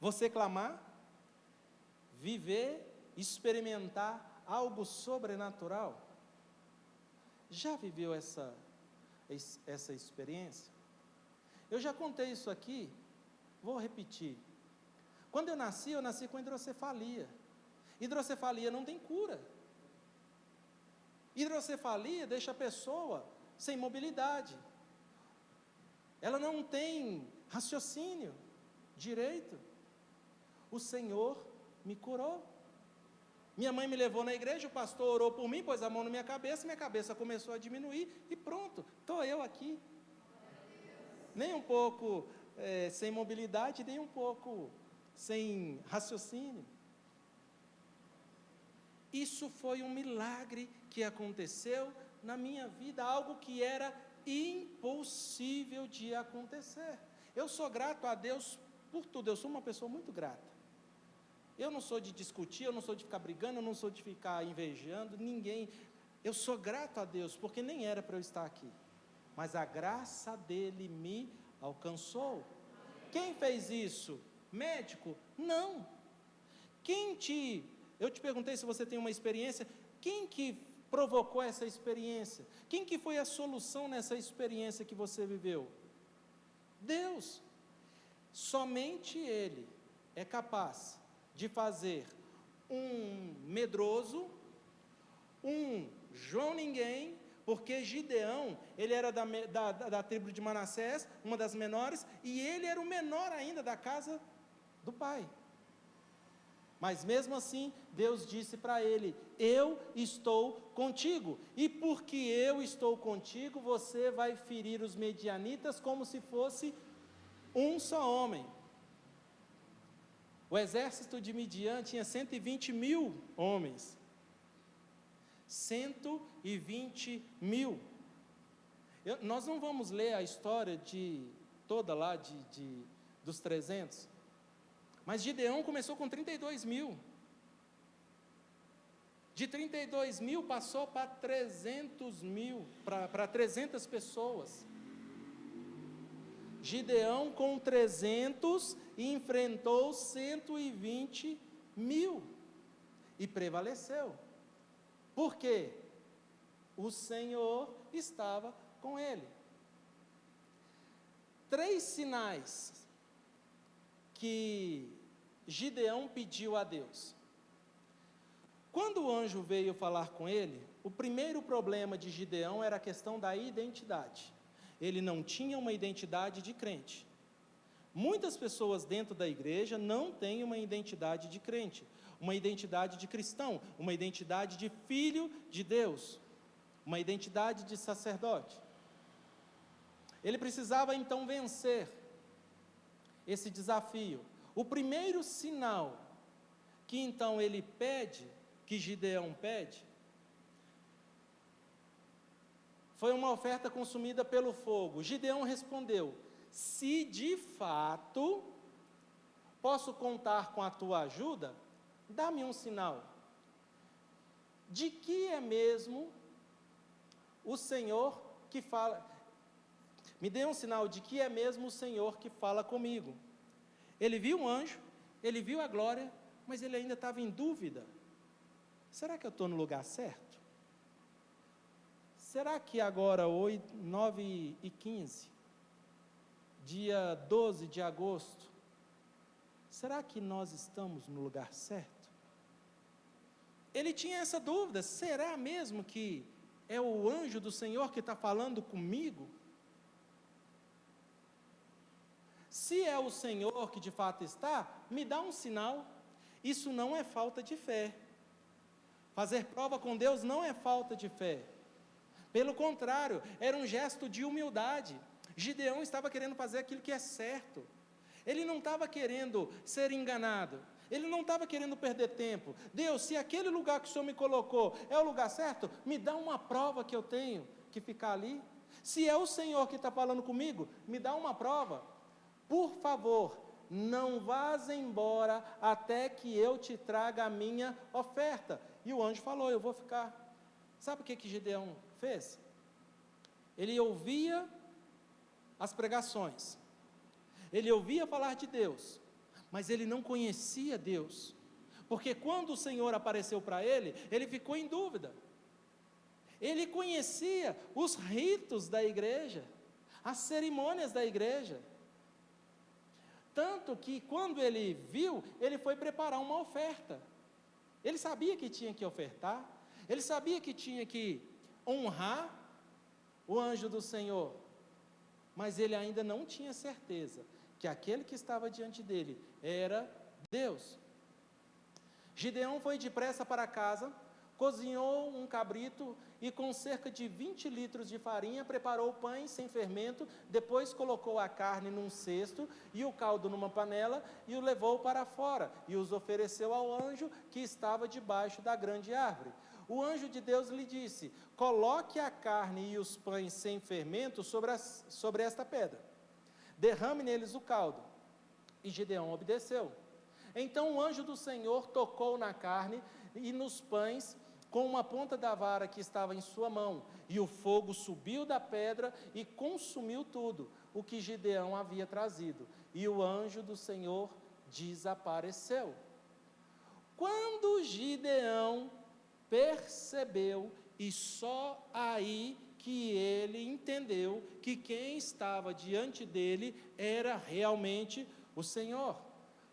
Você clamar, viver, experimentar algo sobrenatural? Já viveu essa experiência? Eu já contei isso aqui, vou repetir. Quando eu nasci com hidrocefalia. Hidrocefalia não tem cura. Hidrocefalia deixa a pessoa sem mobilidade. Ela não tem raciocínio direito. O Senhor me curou. Minha mãe me levou na igreja, o pastor orou por mim, pôs a mão na minha cabeça começou a diminuir, e pronto, estou eu aqui. Nem um pouco sem mobilidade, nem um pouco sem raciocínio. Isso foi um milagre que aconteceu na minha vida, algo que era impossível de acontecer. Eu sou grato a Deus por tudo, eu sou uma pessoa muito grata. Eu não sou de discutir, eu não sou de ficar brigando, eu não sou de ficar invejando ninguém. Eu sou grato a Deus, porque nem era para eu estar aqui, mas a graça dele me alcançou. Quem fez isso? Médico? Não. Eu te perguntei se você tem uma experiência, quem que provocou essa experiência? Quem que foi a solução nessa experiência que você viveu? Deus. Somente Ele é capaz de fazer um medroso, um João Ninguém, porque Gideão, ele era da tribo de Manassés, uma das menores, e ele era o menor ainda da casa do pai. Mas mesmo assim, Deus disse para ele: eu estou contigo, e porque eu estou contigo, você vai ferir os medianitas como se fosse um só homem. O exército de Midian tinha 120 mil homens. 120 mil. Nós não vamos ler a história toda lá dos 300, mas Gideão começou com 32 mil. De 32 mil passou para 300 mil, para 300 pessoas. Gideão com 300 enfrentou 120 mil e prevaleceu. Por quê? O Senhor estava com ele. 3 sinais que Gideão pediu a Deus. Quando o anjo veio falar com ele, o primeiro problema de Gideão era a questão da identidade. Ele não tinha uma identidade de crente. Muitas pessoas dentro da igreja não têm uma identidade de crente, uma identidade de cristão, uma identidade de filho de Deus. uma identidade de sacerdote. Ele precisava então vencer esse desafio. O primeiro sinal que então ele pede, que Gideão pede, foi uma oferta consumida pelo fogo. Gideão respondeu: se de fato posso contar com a tua ajuda, dá-me um sinal. De que é mesmo o Senhor que fala? Me dê um sinal de que é mesmo o Senhor que fala comigo. Ele viu um anjo, ele viu a glória, mas ele ainda estava em dúvida. Será que eu estou no lugar certo? Será que agora, 9h15, dia 12 de agosto, será que nós estamos no lugar certo? Ele tinha essa dúvida: será mesmo que é o anjo do Senhor que está falando comigo? Se é o Senhor que de fato está, me dá um sinal. Isso não é falta de fé. Fazer prova com Deus não é falta de fé. Pelo contrário, era um gesto de humildade. Gideão estava querendo fazer aquilo que é certo. Ele não estava querendo ser enganado. Ele não estava querendo perder tempo. Deus, se aquele lugar que o Senhor me colocou é o lugar certo, me dá uma prova que eu tenho que ficar ali. Se é o Senhor que está falando comigo, me dá uma prova. Por favor, não vás embora até que eu te traga a minha oferta. E o anjo falou: eu vou ficar. Sabe o que Gideão fez? Ele ouvia as pregações, ele ouvia falar de Deus, mas ele não conhecia Deus, porque quando o Senhor apareceu para ele, ele ficou em dúvida. Ele conhecia os ritos da igreja, as cerimônias da igreja, tanto que quando ele viu, ele foi preparar uma oferta. Ele sabia que tinha que ofertar, ele sabia que tinha que honrar o anjo do Senhor, mas ele ainda não tinha certeza que aquele que estava diante dele era Deus. Gideão foi depressa para casa, cozinhou um cabrito e com cerca de 20 litros de farinha preparou pães sem fermento, depois colocou a carne num cesto e o caldo numa panela e o levou para fora e os ofereceu ao anjo que estava debaixo da grande árvore. O anjo de Deus lhe disse: coloque a carne e os pães sem fermento sobre esta pedra, derrame neles o caldo. E Gideão obedeceu. Então o anjo do Senhor tocou na carne e nos pães com uma ponta da vara que estava em sua mão, e o fogo subiu da pedra e consumiu tudo o que Gideão havia trazido, e o anjo do Senhor desapareceu. Quando Gideão percebeu, e só aí que ele entendeu que quem estava diante dele era realmente o Senhor.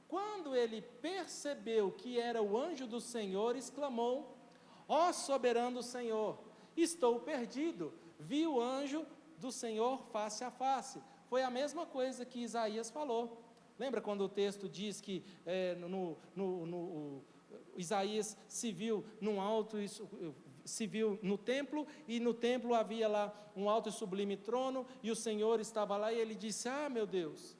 Quando ele percebeu que era o anjo do Senhor, exclamou: ó soberano Senhor, estou perdido, vi o anjo do Senhor face a face. Foi a mesma coisa que Isaías falou. Lembra quando o texto diz que Isaías se viu num alto, se viu no templo, e no templo havia lá um alto e sublime trono, e o Senhor estava lá, e ele disse: ah, meu Deus,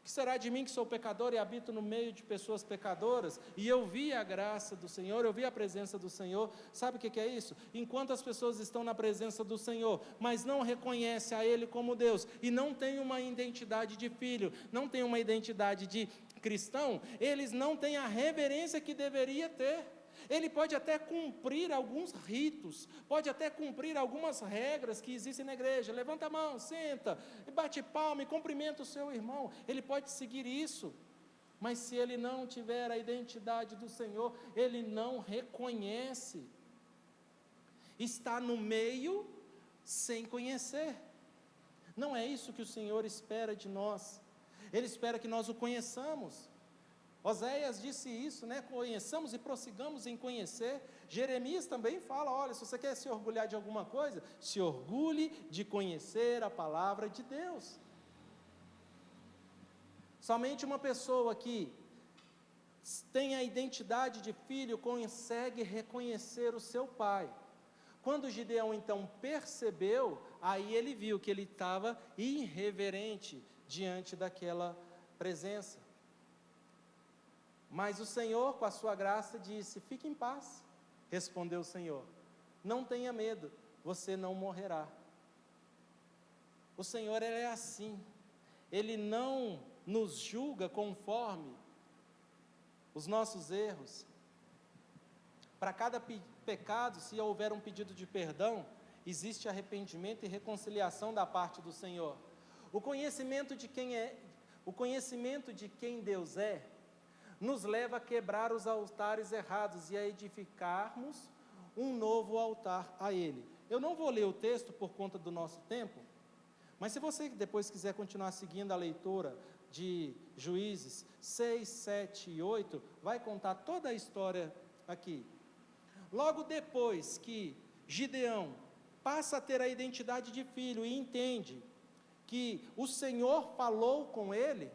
que será de mim que sou pecador e habito no meio de pessoas pecadoras? E eu vi a graça do Senhor, eu vi a presença do Senhor. Sabe o que é isso? Enquanto as pessoas estão na presença do Senhor, mas não reconhecem a Ele como Deus, e não têm uma identidade de filho, não têm uma identidade de cristão, eles não têm a reverência que deveria ter. Ele pode até cumprir alguns ritos, pode até cumprir algumas regras que existem na igreja: levanta a mão, senta, bate palma e cumprimenta o seu irmão. Ele pode seguir isso, mas se ele não tiver a identidade do Senhor, ele não reconhece, está no meio sem conhecer. Não é isso que o Senhor espera de nós. Ele espera que nós o conheçamos. Oséias disse isso, né? Conheçamos e prossigamos em conhecer. Jeremias também fala: olha, se você quer se orgulhar de alguma coisa, se orgulhe de conhecer a palavra de Deus. Somente uma pessoa que tem a identidade de filho consegue reconhecer o seu pai, Quando Gideão então percebeu, aí ele viu que ele estava irreverente diante daquela presença. Mas o Senhor, com a sua graça, disse: fique em paz. Respondeu o Senhor: não tenha medo, você não morrerá. O Senhor, Ele é assim, Ele não nos julga conforme os nossos erros. Para cada pecado, se houver um pedido de perdão, existe arrependimento e reconciliação da parte do Senhor. O conhecimento de quem Deus é, nos leva a quebrar os altares errados e a edificarmos um novo altar a Ele. Eu não vou ler o texto por conta do nosso tempo, mas se você depois quiser continuar seguindo a leitura de Juízes 6, 7 e 8, vai contar toda a história aqui. Logo depois que Gideão passa a ter a identidade de filho e entende que o Senhor falou com ele,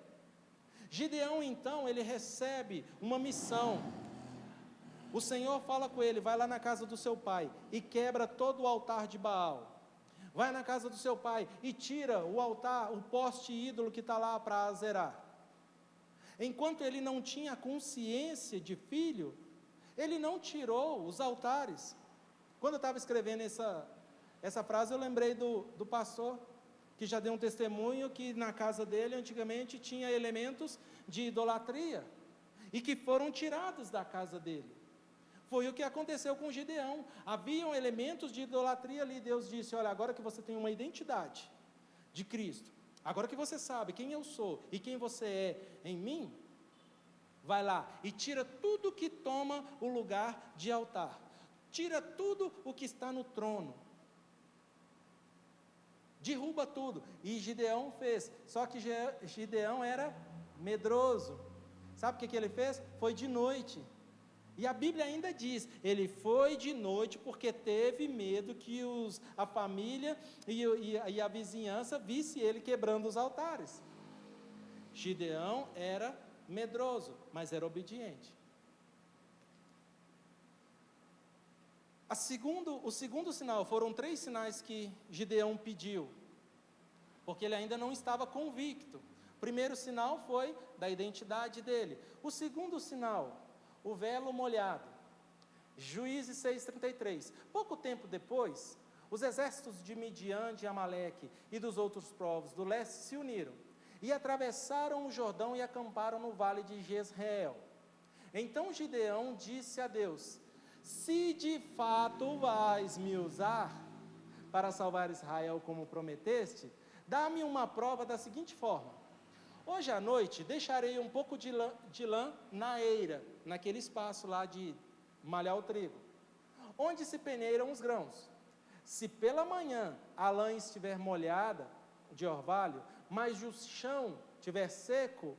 Gideão então, ele recebe uma missão. O Senhor fala com ele: vai lá na casa do seu pai e quebra todo o altar de Baal. Vai na casa do seu pai e tira o altar, o poste ídolo que está lá para azerar. Enquanto ele não tinha consciência de filho, ele não tirou os altares. Quando eu estava escrevendo essa frase, eu lembrei do pastor, que já deu um testemunho que na casa dele antigamente tinha elementos de idolatria, e que foram tirados da casa dele. Foi o que aconteceu com Gideão. Haviam elementos de idolatria ali. Deus disse: olha, agora que você tem uma identidade de Cristo, agora que você sabe quem eu sou e quem você é em mim, vai lá e tira tudo que toma o lugar de altar, tira tudo o que está no trono, derruba tudo. E Gideão fez, só que Gideão era medroso. Sabe o que ele fez? Foi de noite. E a Bíblia ainda diz: ele foi de noite porque teve medo que a família e a vizinhança visse ele quebrando os altares. Gideão era medroso, mas era obediente. O segundo sinal, foram 3 sinais que Gideão pediu, porque ele ainda não estava convicto. O primeiro sinal foi da identidade dele. O segundo sinal, o velo molhado. Juízes 6:33. Pouco tempo depois, os exércitos de Midian, de Amaleque e dos outros povos do leste se uniram e atravessaram o Jordão e acamparam no vale de Jezreel. Então Gideão disse a Deus: se de fato vais me usar para salvar Israel como prometeste, dá-me uma prova da seguinte forma: hoje à noite deixarei um pouco de lã na eira, naquele espaço lá de malhar o trigo, onde se peneiram os grãos. Se pela manhã a lã estiver molhada de orvalho, mas o chão estiver seco,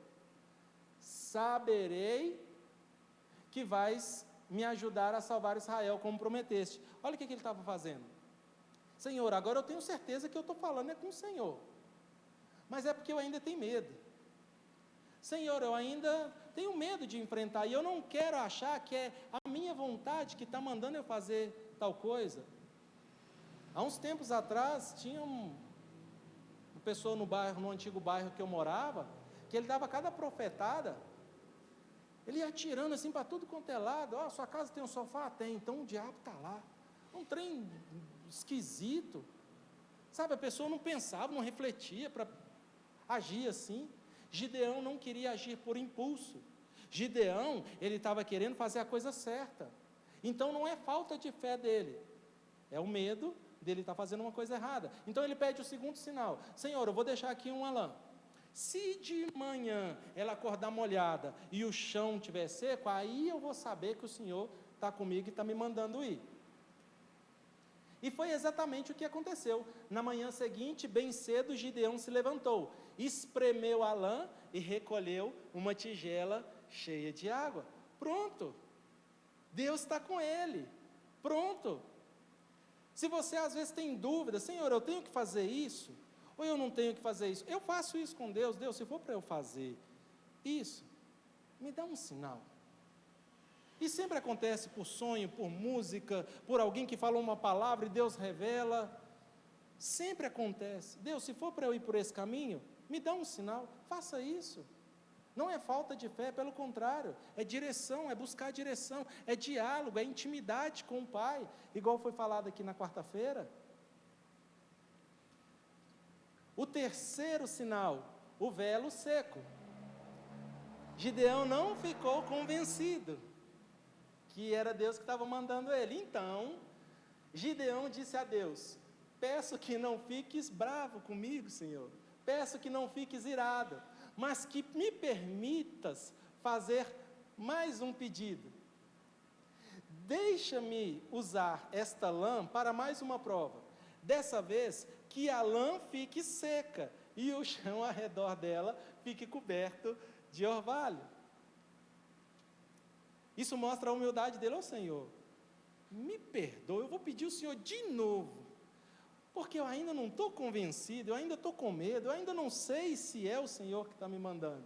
saberei que vais me ajudar a salvar Israel como prometeste. Olha o que ele estava fazendo. Senhor, agora eu tenho certeza que eu estou falando com o Senhor, mas é porque eu ainda tenho medo. Senhor, eu ainda tenho medo de enfrentar, e eu não quero achar que é a minha vontade que está mandando eu fazer tal coisa. Há uns tempos atrás, tinha uma pessoa no antigo bairro que eu morava, que ele dava cada profetada, ele ia atirando assim para tudo quanto é lado. Ó, sua casa tem um sofá? Tem, então o diabo está lá. Um trem esquisito, sabe, a pessoa não pensava, não refletia para agir assim. Gideão não queria agir por impulso. Gideão, ele estava querendo fazer a coisa certa. Então não é falta de fé dele, é o medo dele estar fazendo uma coisa errada. Então ele pede o segundo sinal: Senhor, eu vou deixar aqui uma lã. Se de manhã ela acordar molhada e o chão estiver seco, aí eu vou saber que o Senhor está comigo e está me mandando ir. E foi exatamente o que aconteceu. Na manhã seguinte, bem cedo, Gideão se levantou, espremeu a lã e recolheu uma tigela cheia de água. Pronto, Deus está com ele, pronto. Se você às vezes tem dúvida: Senhor, eu tenho que fazer isso? Ou eu não tenho que fazer isso? Eu faço isso com Deus. Deus, se for para eu fazer isso, me dá um sinal. E sempre acontece por sonho, por música, por alguém que falou uma palavra e Deus revela. Sempre acontece. Deus, se for para eu ir por esse caminho, me dá um sinal, faça isso. Não é falta de fé, pelo contrário, é direção, é buscar direção, é diálogo, é intimidade com o Pai, igual foi falado aqui na quarta-feira. O terceiro sinal, o velo seco. Gideão não ficou convencido que era Deus que estava mandando ele. Então, Gideão disse a Deus: peço que não fiques bravo comigo, Senhor, peço que não fiques irado, mas que me permitas fazer mais um pedido. Deixa-me usar esta lã para mais uma prova. Dessa vez, que a lã fique seca e o chão ao redor dela fique coberto de orvalho. Isso mostra a humildade dele. Ô Senhor, me perdoa, eu vou pedir o Senhor de novo, porque eu ainda não estou convencido, eu ainda estou com medo, eu ainda não sei se é o Senhor que está me mandando.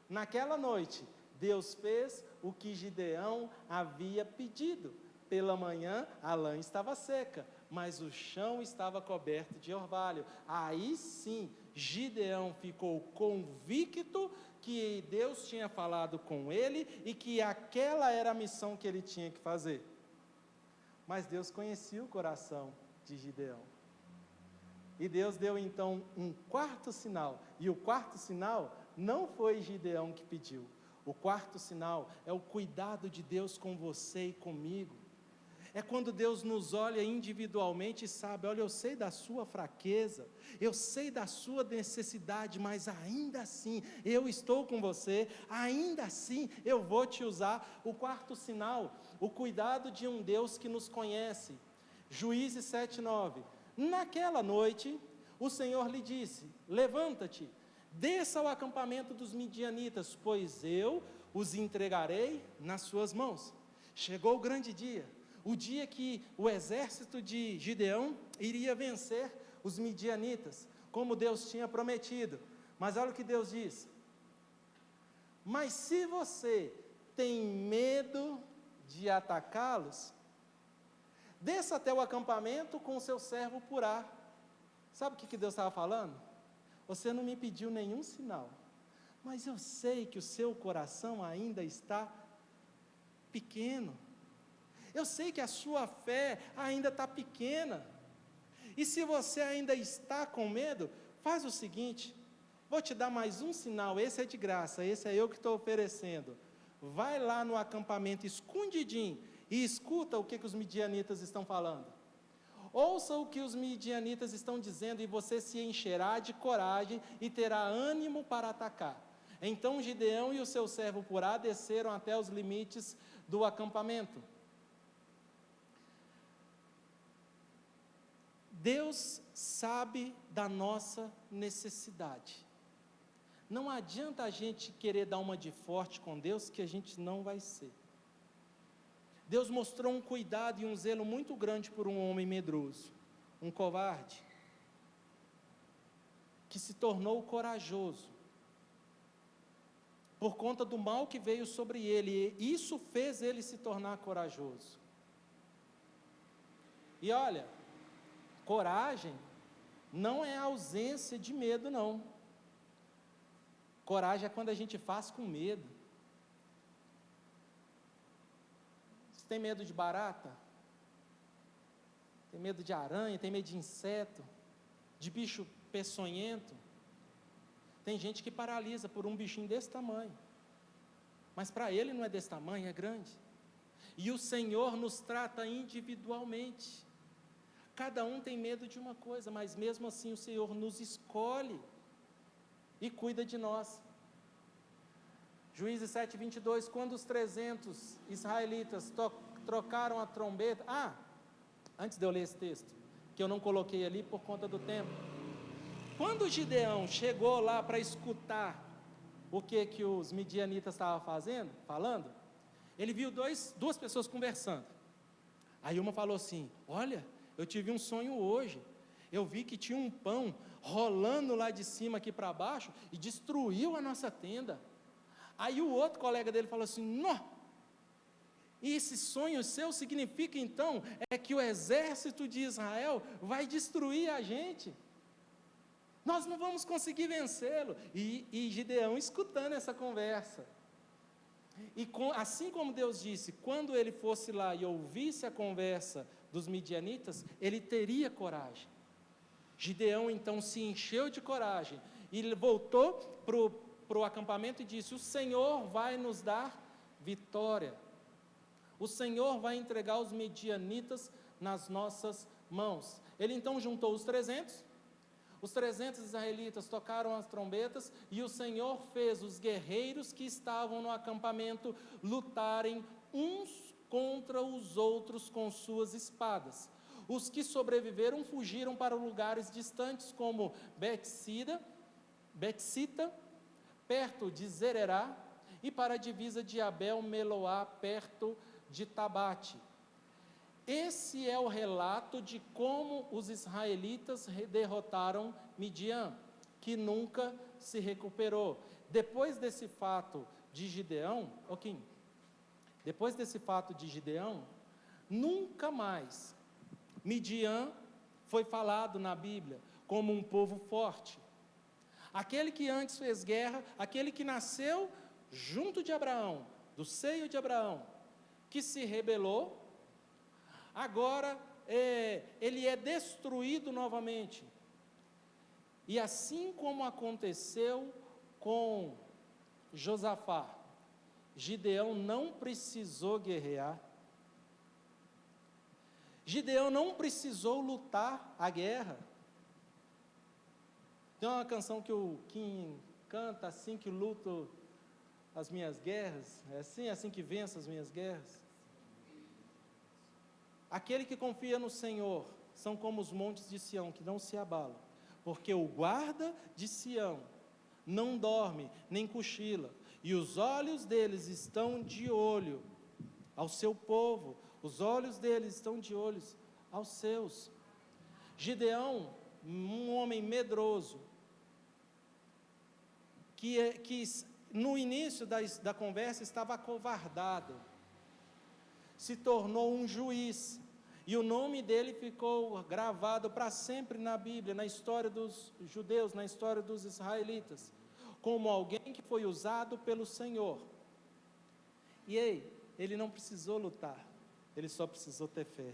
Naquela noite, Deus fez o que Gideão havia pedido. Pela manhã, a lã estava seca, mas o chão estava coberto de orvalho. Aí sim, Gideão ficou convicto que Deus tinha falado com ele e que aquela era a missão que ele tinha que fazer. Mas Deus conhecia o coração de Gideão. E Deus deu então um quarto sinal. E o quarto sinal não foi Gideão que pediu. O quarto sinal é o cuidado de Deus com você e comigo. É quando Deus nos olha individualmente e sabe: olha, eu sei da sua fraqueza, eu sei da sua necessidade, mas ainda assim eu estou com você, ainda assim eu vou te usar. O quarto sinal, o cuidado de um Deus que nos conhece. Juízes 7:9. Naquela noite, o Senhor lhe disse: levanta-te, desça ao acampamento dos midianitas, pois eu os entregarei nas suas mãos. Chegou o grande dia, o dia que o exército de Gideão iria vencer os midianitas, como Deus tinha prometido. Mas olha o que Deus diz: mas se você tem medo de atacá-los, desça até o acampamento com o seu servo Purá. Sabe o que Deus estava falando? Você não me pediu nenhum sinal, mas eu sei que o seu coração ainda está pequeno. Eu sei que a sua fé ainda está pequena. E se você ainda está com medo, faz o seguinte: vou te dar mais um sinal, esse é de graça, esse é eu que estou oferecendo. Vai lá no acampamento escondidinho e escuta o que os midianitas estão falando. Ouça o que os midianitas estão dizendo e você se encherá de coragem e terá ânimo para atacar. Então Gideão e o seu servo Purá desceram até os limites do acampamento. Deus sabe da nossa necessidade. Não adianta a gente querer dar uma de forte com Deus, que a gente não vai ser. Deus mostrou um cuidado e um zelo muito grande por um homem medroso, um covarde, que se tornou corajoso, por conta do mal que veio sobre ele, e isso fez ele se tornar corajoso. E olha, coragem não é ausência de medo, não. Coragem é quando a gente faz com medo. Você tem medo de barata? Tem medo de aranha? Tem medo de inseto? De bicho peçonhento? Tem gente que paralisa por um bichinho desse tamanho. Mas para ele não é desse tamanho, é grande. E o Senhor nos trata individualmente. Cada um tem medo de uma coisa, mas mesmo assim o Senhor nos escolhe e cuida de nós. Juízes 7:22, quando os 300 israelitas trocaram a trombeta... antes de eu ler esse texto, que eu não coloquei ali por conta do tempo. Quando Gideão chegou lá para escutar o que os midianitas estavam falando, ele viu duas pessoas conversando. Aí uma falou assim: olha, eu tive um sonho hoje, eu vi que tinha um pão rolando lá de cima aqui para baixo e destruiu a nossa tenda. Aí o outro colega dele falou assim: não, E esse sonho seu significa então que o exército de Israel vai destruir a gente. Nós não vamos conseguir vencê-lo. E Gideão escutando essa conversa. Assim como Deus disse, quando ele fosse lá e ouvisse a conversa dos midianitas, ele teria coragem. Gideão então se encheu de coragem e ele voltou para o acampamento e disse: o Senhor vai nos dar vitória. O Senhor vai entregar os midianitas nas nossas mãos. Ele então juntou os 300 israelitas tocaram as trombetas, e o Senhor fez os guerreiros que estavam no acampamento lutarem uns contra os outros com suas espadas. Os que sobreviveram fugiram para lugares distantes, como Betsita, perto de Zererá, e para a divisa de Abel-Meloá, perto de Tabate. Esse é o relato de como os israelitas derrotaram Midian, que nunca se recuperou. Depois desse fato de Gideão, nunca mais Midian foi falado na Bíblia como um povo forte. Aquele que antes fez guerra, aquele que nasceu junto de Abraão, do seio de Abraão, que se rebelou, agora ele é destruído novamente. E assim como aconteceu com Josafá, Gideão não precisou guerrear, Gideão não precisou lutar a guerra. Tem uma canção que o Kim canta: assim que luto as minhas guerras, é assim que venço as minhas guerras. Aquele que confia no Senhor são como os montes de Sião, que não se abalam, porque o guarda de Sião não dorme, nem cochila, e os olhos deles estão de olho ao seu povo, os olhos deles estão de olhos aos seus. Gideão, um homem medroso, que no início da conversa estava acovardado, se tornou um juiz, e o nome dele ficou gravado para sempre na Bíblia, na história dos judeus, na história dos israelitas, como alguém que foi usado pelo Senhor. E ele não precisou lutar, ele só precisou ter fé.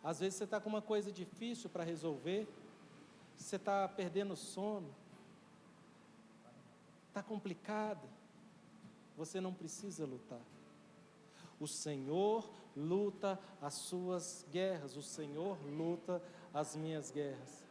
Às vezes você está com uma coisa difícil para resolver, você está perdendo sono, está complicado, você não precisa lutar. O Senhor luta as suas guerras, o Senhor luta as minhas guerras.